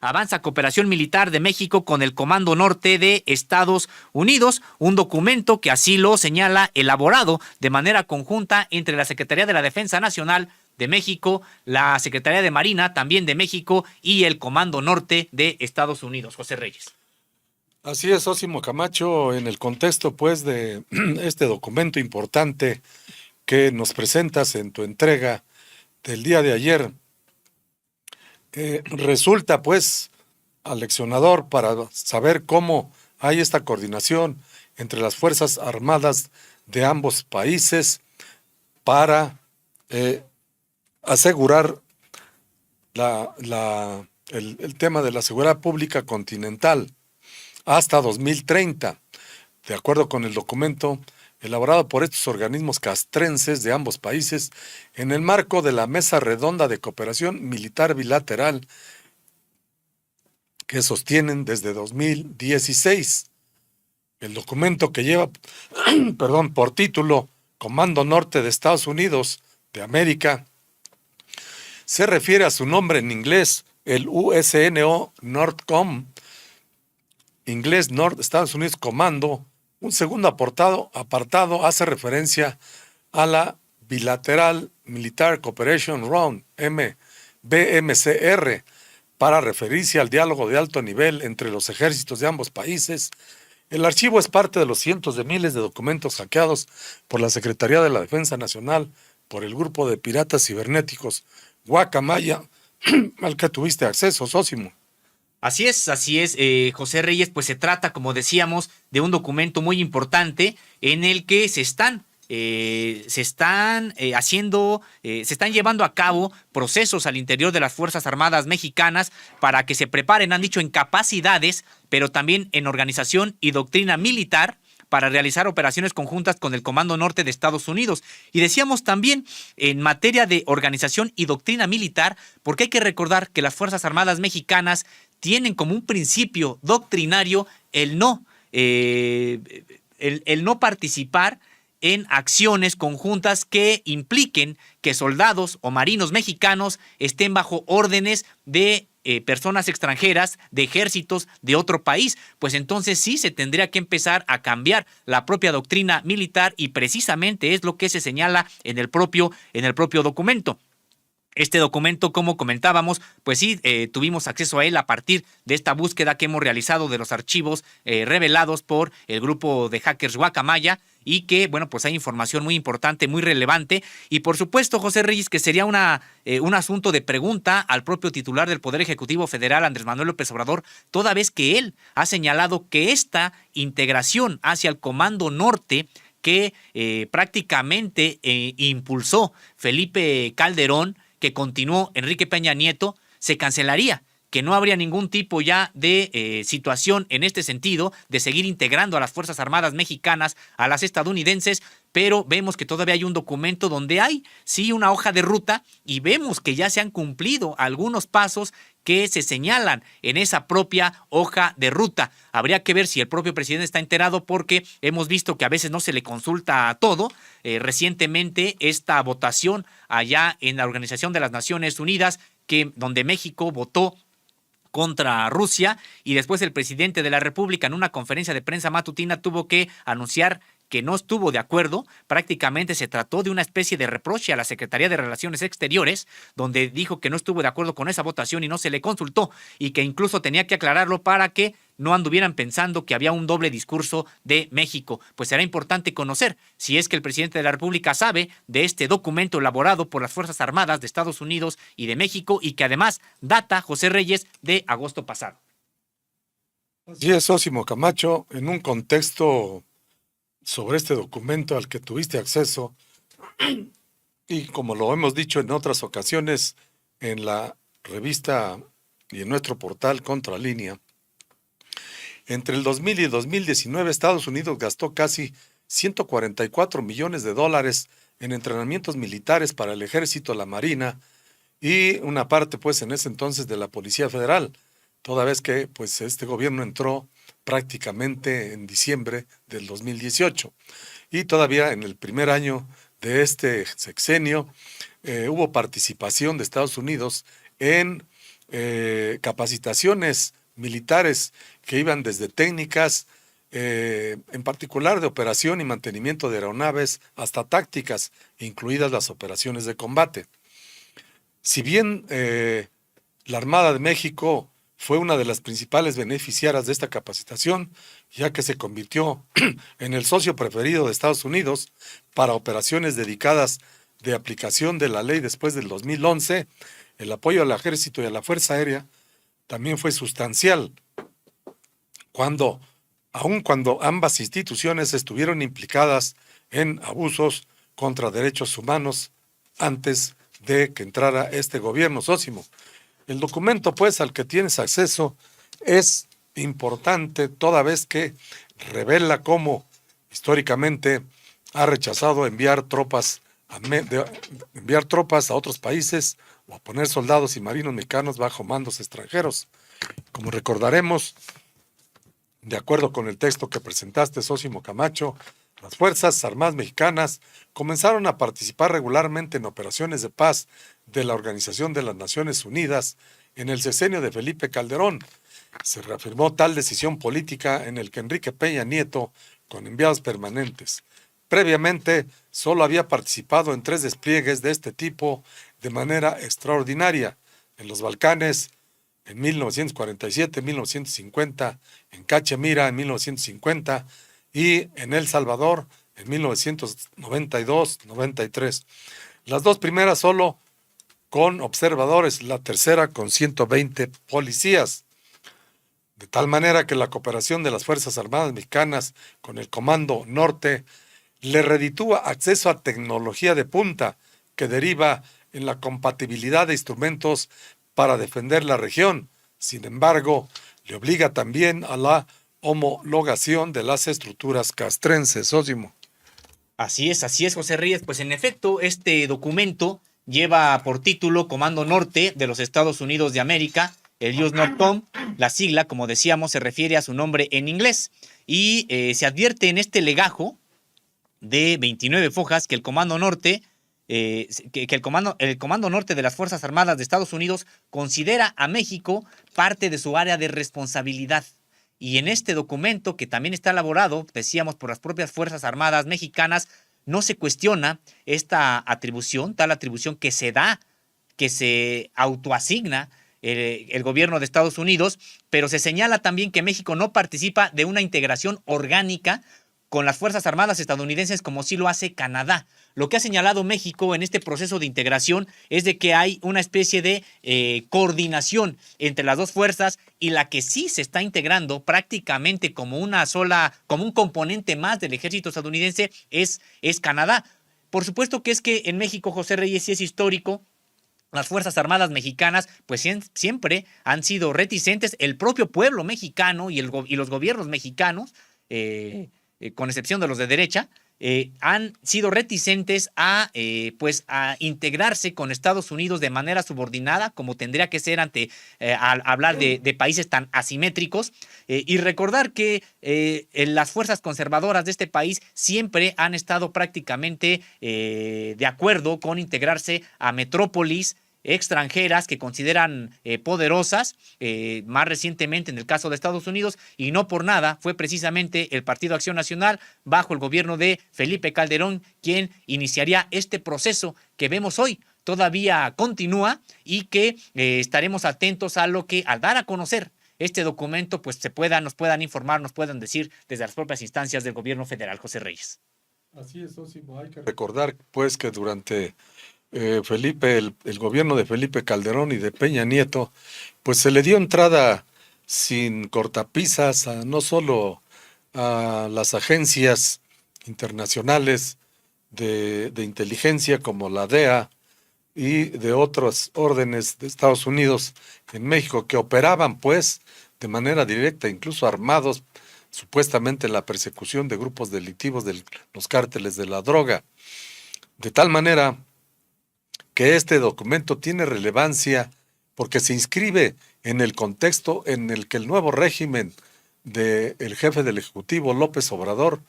avanza cooperación militar de México con el Comando Norte de Estados Unidos, un documento que así lo señala, elaborado de manera conjunta entre la Secretaría de la Defensa Nacional de México, la Secretaría de Marina también de México y el Comando Norte de Estados Unidos. José Reyes. Así es, Sósimo Camacho, en el contexto pues de este documento importante que nos presentas en tu entrega del día de ayer, resulta pues aleccionador para saber cómo hay esta coordinación entre las Fuerzas Armadas de ambos países para asegurar el tema de la seguridad pública continental hasta 2030, de acuerdo con el documento elaborado por estos organismos castrenses de ambos países en el marco de la Mesa Redonda de Cooperación Militar Bilateral que sostienen desde 2016. El documento que lleva por título Comando Norte de Estados Unidos de América se refiere a su nombre en inglés, el USNO NORTCOM, inglés North Estados Unidos Comando. Un segundo apartado hace referencia a la Bilateral Military Cooperation Round, BMCR, para referirse al diálogo de alto nivel entre los ejércitos de ambos países. El archivo es parte de los cientos de miles de documentos hackeados por la Secretaría de la Defensa Nacional por el grupo de piratas cibernéticos Guacamaya, al que tuviste acceso, Sósimo. Así es, José Reyes, pues se trata, como decíamos, de un documento muy importante en el que se están llevando a cabo procesos al interior de las Fuerzas Armadas mexicanas para que se preparen, han dicho, en capacidades, pero también en organización y doctrina militar para realizar operaciones conjuntas con el Comando Norte de Estados Unidos. Y decíamos también en materia de organización y doctrina militar, porque hay que recordar que las Fuerzas Armadas mexicanas tienen como un principio doctrinario el no participar en acciones conjuntas que impliquen que soldados o marinos mexicanos estén bajo órdenes de personas extranjeras, de ejércitos de otro país. Pues entonces sí se tendría que empezar a cambiar la propia doctrina militar, y precisamente es lo que se señala en el propio documento. Este documento, como comentábamos, pues sí, tuvimos acceso a él a partir de esta búsqueda que hemos realizado de los archivos revelados por el grupo de hackers Guacamaya, y que, bueno, pues hay información muy importante, muy relevante, y por supuesto, José Reyes, que sería un asunto de pregunta al propio titular del Poder Ejecutivo Federal, Andrés Manuel López Obrador, toda vez que él ha señalado que esta integración hacia el Comando Norte que prácticamente impulsó Felipe Calderón, que continuó Enrique Peña Nieto, se cancelaría, que no habría ningún tipo ya de situación en este sentido de seguir integrando a las Fuerzas Armadas mexicanas a las estadounidenses, pero vemos que todavía hay un documento donde hay, sí, una hoja de ruta, y vemos que ya se han cumplido algunos pasos que se señalan en esa propia hoja de ruta. Habría que ver si el propio presidente está enterado, porque hemos visto que a veces no se le consulta a todo. Recientemente esta votación allá en la Organización de las Naciones Unidas, donde México votó contra Rusia, y después el presidente de la República en una conferencia de prensa matutina tuvo que anunciar que no estuvo de acuerdo. Prácticamente se trató de una especie de reproche a la Secretaría de Relaciones Exteriores, donde dijo que no estuvo de acuerdo con esa votación y no se le consultó, y que incluso tenía que aclararlo para que no anduvieran pensando que había un doble discurso de México. Pues será importante conocer si es que el presidente de la República sabe de este documento elaborado por las Fuerzas Armadas de Estados Unidos y de México, y que además data, José Reyes, de agosto pasado. Así es, Sósimo Camacho, en un contexto sobre este documento al que tuviste acceso, y como lo hemos dicho en otras ocasiones en la revista y en nuestro portal Contralínea, entre el 2000 y el 2019 Estados Unidos gastó casi 144 millones de dólares en entrenamientos militares para el ejército, la marina y una parte pues en ese entonces de la Policía Federal, toda vez que pues este gobierno entró prácticamente en diciembre del 2018. Y todavía en el primer año de este sexenio hubo participación de Estados Unidos en capacitaciones militares que iban desde técnicas, en particular de operación y mantenimiento de aeronaves, hasta tácticas, incluidas las operaciones de combate. Si bien la Armada de México fue una de las principales beneficiarias de esta capacitación, ya que se convirtió en el socio preferido de Estados Unidos para operaciones dedicadas de aplicación de la ley después del 2011, el apoyo al Ejército y a la Fuerza Aérea también fue sustancial, aun cuando ambas instituciones estuvieron implicadas en abusos contra derechos humanos antes de que entrara este gobierno, Sósimo. El documento, pues, al que tienes acceso es importante toda vez que revela cómo históricamente ha rechazado enviar tropas a otros países o a poner soldados y marinos mexicanos bajo mandos extranjeros. Como recordaremos, de acuerdo con el texto que presentaste, Sósimo Camacho, las Fuerzas Armadas Mexicanas comenzaron a participar regularmente en operaciones de paz de la Organización de las Naciones Unidas en el sexenio de Felipe Calderón. Se reafirmó tal decisión política en el que Enrique Peña Nieto, con enviados permanentes. Previamente, solo había participado en 3 despliegues de este tipo de manera extraordinaria: en los Balcanes en 1947, 1950, en Cachemira en 1950 y en El Salvador en 1992-93. Las 2 primeras solo con observadores, la tercera con 120 policías. De tal manera que la cooperación de las Fuerzas Armadas Mexicanas con el Comando Norte le reditúa acceso a tecnología de punta que deriva en la compatibilidad de instrumentos para defender la región. Sin embargo, le obliga también a la homologación de las estructuras castrenses, Sósimo. Así es, José Reyes. Pues en efecto, este documento lleva por título Comando Norte de los Estados Unidos de América, el US NORTCOM. La sigla, como decíamos, se refiere a su nombre en inglés. Y se advierte en este legajo de 29 fojas que el Comando Norte, el Comando Norte de las Fuerzas Armadas de Estados Unidos considera a México parte de su área de responsabilidad. Y en este documento, que también está elaborado, decíamos, por las propias Fuerzas Armadas mexicanas, no se cuestiona esta atribución, tal atribución que se da, que se autoasigna el gobierno de Estados Unidos, pero se señala también que México no participa de una integración orgánica con las Fuerzas Armadas estadounidenses como sí lo hace Canadá. Lo que ha señalado México en este proceso de integración es de que hay una especie de coordinación entre las dos fuerzas, y la que sí se está integrando prácticamente como una sola, como un componente más del ejército estadounidense es Canadá. Por supuesto que es que en México, José Reyes, sí es histórico. Las Fuerzas Armadas mexicanas pues siempre han sido reticentes. El propio pueblo mexicano y los gobiernos mexicanos, con excepción de los de derecha, han sido reticentes a integrarse con Estados Unidos de manera subordinada, como tendría que ser al hablar de países tan asimétricos. Y recordar que las fuerzas conservadoras de este país siempre han estado prácticamente de acuerdo con integrarse a metrópolis extranjeras que consideran poderosas, más recientemente en el caso de Estados Unidos, y no por nada fue precisamente el Partido Acción Nacional, bajo el gobierno de Felipe Calderón, quien iniciaría este proceso que vemos hoy. Todavía continúa, y que estaremos atentos a lo que, al dar a conocer este documento, pues nos puedan informar, nos puedan decir desde las propias instancias del gobierno federal, José Reyes. Así es, Sósimo. Hay que recordar, pues, que durante el gobierno de Felipe Calderón y de Peña Nieto, pues se le dio entrada sin cortapisas no solo a las agencias internacionales de inteligencia como la DEA y de otros órdenes de Estados Unidos en México, que operaban pues de manera directa, incluso armados, supuestamente en la persecución de grupos delictivos de los cárteles de la droga. De tal manera que este documento tiene relevancia porque se inscribe en el contexto en el que el nuevo régimen del jefe del Ejecutivo, López Obrador,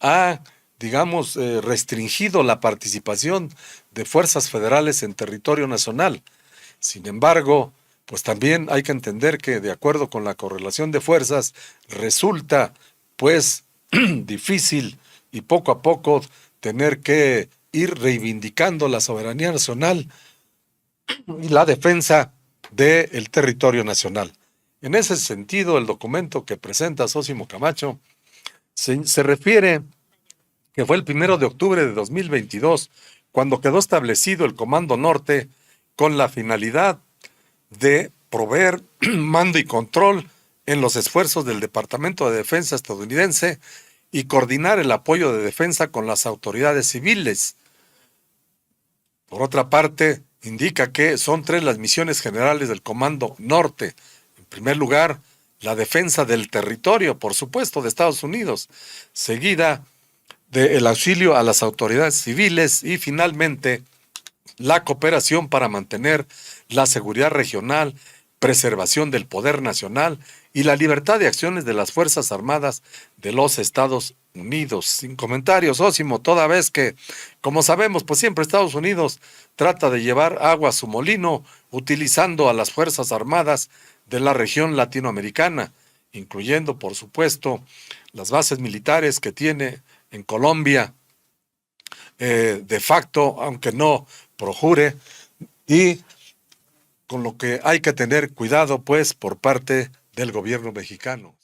ha, digamos, restringido la participación de fuerzas federales en territorio nacional. Sin embargo, pues también hay que entender que de acuerdo con la correlación de fuerzas, resulta pues difícil y poco a poco tener que ir reivindicando la soberanía nacional y la defensa del territorio nacional. En ese sentido, el documento que presenta Sósimo Camacho se refiere que fue el 1 de octubre de 2022, cuando quedó establecido el Comando Norte con la finalidad de proveer mando y control en los esfuerzos del Departamento de Defensa estadounidense y coordinar el apoyo de defensa con las autoridades civiles. Por otra parte, indica que son 3 las misiones generales del Comando Norte. En primer lugar, la defensa del territorio, por supuesto, de Estados Unidos, seguida del auxilio a las autoridades civiles y finalmente la cooperación para mantener la seguridad regional, preservación del poder nacional y la libertad de acciones de las Fuerzas Armadas de los Estados Unidos. Sin comentarios, Sósimo, toda vez que, como sabemos, pues siempre Estados Unidos trata de llevar agua a su molino utilizando a las Fuerzas Armadas de la región latinoamericana, incluyendo, por supuesto, las bases militares que tiene en Colombia, de facto, aunque no pro jure, y con lo que hay que tener cuidado, pues, por parte del gobierno mexicano.